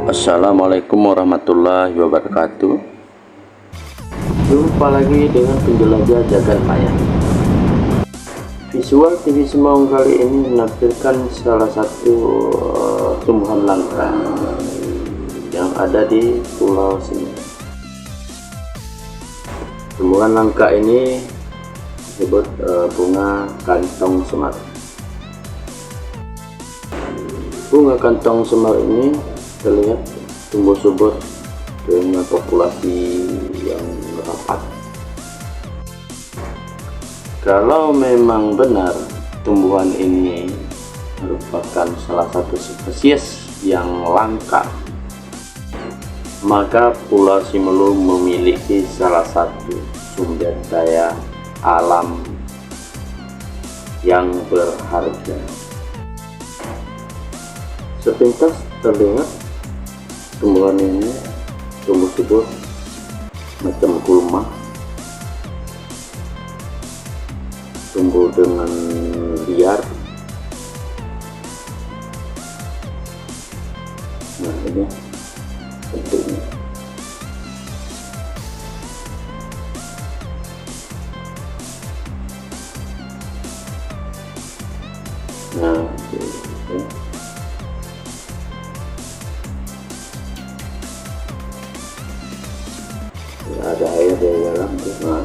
Assalamualaikum warahmatullahi wabarakatuh. Jumpa lagi dengan penjelajah jagat maya. Visual TV Semong kali ini menampilkan salah satu tumbuhan langka yang ada di Pulau Simelu. Tumbuhan langka ini disebut bunga kantong semar. Bunga kantong semar ini terlihat tumbuh subur dengan populasi yang rapat. Kalau memang benar tumbuhan ini merupakan salah satu spesies yang langka, maka Pulau Simelu memiliki salah satu sumber daya alam yang berharga. Sepintas terlihat tumbuhan ini tumbuh subur macam gulma, tumbuh dengan liar. Nah, ini bentuknya. Nah, ini. Ada air di dalam. Nah,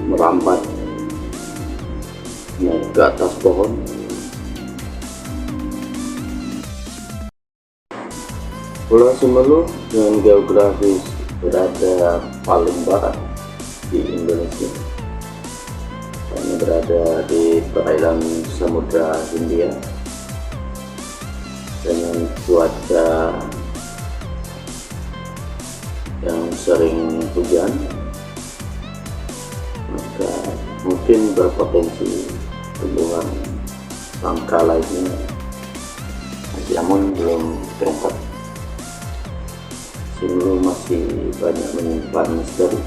merambat naik ke atas pohon. Pulau Simelu dengan geografis berada paling barat di Indonesia, karena berada di perairan Samudra Hindia dengan cuaca yang sering hujan, maka mungkin berpotensi tumbuhan langka lainnya, namun belum terungkap. Simelu masih banyak menyimpan misteri,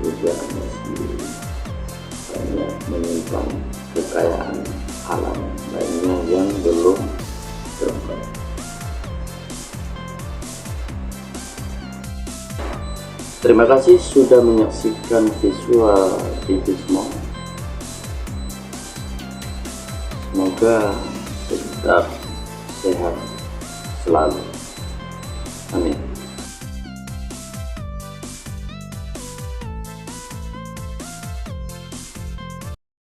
juga masih banyak menyimpan kekayaan alam lainnya yang belum terungkap. Terima kasih sudah menyaksikan visual TV Semong. Semoga tetap sehat selalu. Amin.